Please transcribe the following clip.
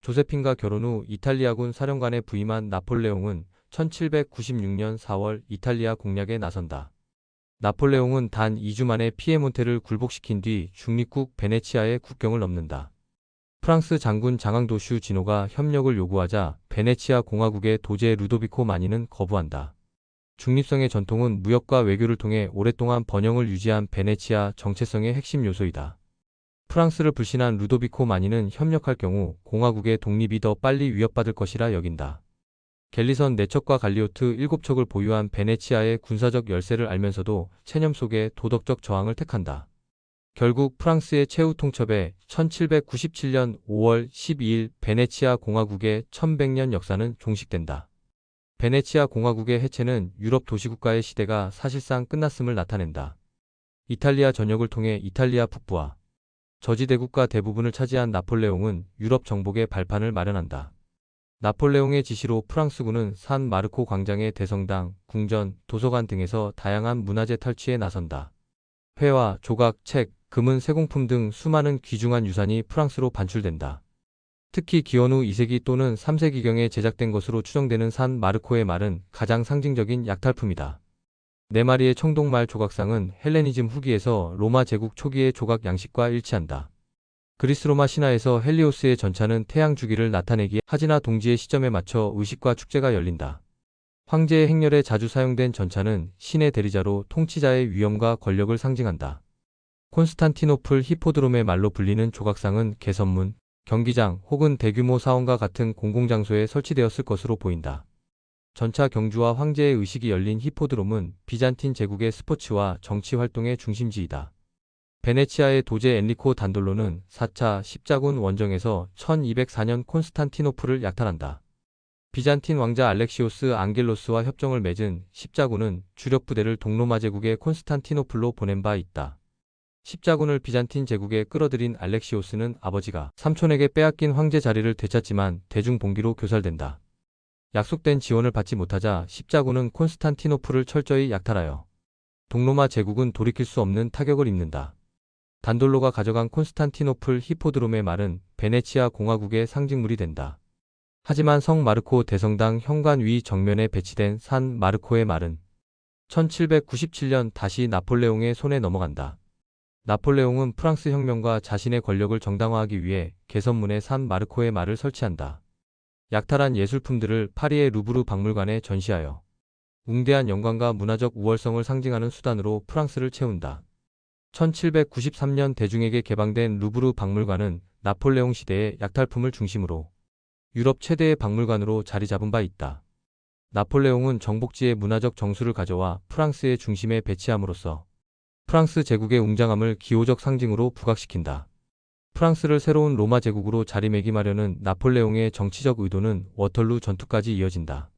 조세핀과 결혼 후 이탈리아군 사령관에 부임한 나폴레옹은 1796년 4월 이탈리아 공략에 나선다. 나폴레옹은 단 2주 만에 피에몬테를 굴복시킨 뒤 중립국 베네치아의 국경을 넘는다. 프랑스 장군 장앙도슈 진노가 협력을 요구하자 베네치아 공화국의 도제 루도비코 마니는 거부한다. 중립성의 전통은 무역과 외교를 통해 오랫동안 번영을 유지한 베네치아 정체성의 핵심 요소이다. 프랑스를 불신한 루도비코 마니는 협력할 경우 공화국의 독립이 더 빨리 위협받을 것이라 여긴다. 갤리선 4척과 갈리오트 7척을 보유한 베네치아의 군사적 열세를 알면서도 체념 속에 도덕적 저항을 택한다. 결국 프랑스의 최후 통첩에 1797년 5월 12일 베네치아 공화국의 1100년 역사는 종식된다. 베네치아 공화국의 해체는 유럽 도시국가의 시대가 사실상 끝났음을 나타낸다. 이탈리아 전역을 통해 이탈리아 북부와 저지대국가 대부분을 차지한 나폴레옹은 유럽 정복의 발판을 마련한다. 나폴레옹의 지시로 프랑스군은 산 마르코 광장의 대성당, 궁전, 도서관 등에서 다양한 문화재 탈취에 나선다. 회화, 조각, 책, 금은 세공품 등 수많은 귀중한 유산이 프랑스로 반출된다. 특히 기원 후 2세기 또는 3세기경에 제작된 것으로 추정되는 산 마르코의 말은 가장 상징적인 약탈품이다. 4마리의 청동말 조각상은 헬레니즘 후기에서 로마 제국 초기의 조각 양식과 일치한다. 그리스 로마 신화에서 헬리오스의 전차는 태양 주기를 나타내기에 하지나 동지의 시점에 맞춰 의식과 축제가 열린다. 황제의 행렬에 자주 사용된 전차는 신의 대리자로 통치자의 위엄과 권력을 상징한다. 콘스탄티노플 히포드롬의 말로 불리는 조각상은 개선문, 경기장 혹은 대규모 사원과 같은 공공장소에 설치되었을 것으로 보인다. 전차 경주와 황제의 의식이 열린 히포드롬은 비잔틴 제국의 스포츠와 정치 활동의 중심지이다. 베네치아의 도제 엔리코 단돌로는 4차 십자군 원정에서 1204년 콘스탄티노플을 약탈한다. 비잔틴 왕자 알렉시오스 앙겔로스와 협정을 맺은 십자군은 주력 부대를 동로마 제국의 콘스탄티노플로 보낸 바 있다. 십자군을 비잔틴 제국에 끌어들인 알렉시오스는 아버지가 삼촌에게 빼앗긴 황제 자리를 되찾지만 대중봉기로 교살된다. 약속된 지원을 받지 못하자 십자군은 콘스탄티노플을 철저히 약탈하여 동로마 제국은 돌이킬 수 없는 타격을 입는다. 단돌로가 가져간 콘스탄티노플 히포드롬의 말은 베네치아 공화국의 상징물이 된다. 하지만 성 마르코 대성당 현관 위 정면에 배치된 산 마르코의 말은 1797년 다시 나폴레옹의 손에 넘어간다. 나폴레옹은 프랑스 혁명과 자신의 권력을 정당화하기 위해 개선문에 산 마르코의 말을 설치한다. 약탈한 예술품들을 파리의 루브르 박물관에 전시하여 웅대한 영광과 문화적 우월성을 상징하는 수단으로 프랑스를 채운다. 1793년 대중에게 개방된 루브르 박물관은 나폴레옹 시대의 약탈품을 중심으로 유럽 최대의 박물관으로 자리 잡은 바 있다. 나폴레옹은 정복지의 문화적 정수를 가져와 프랑스의 중심에 배치함으로써 프랑스 제국의 웅장함을 기호적 상징으로 부각시킨다. 프랑스를 새로운 로마 제국으로 자리매김하려는 나폴레옹의 정치적 의도는 워털루 전투까지 이어진다.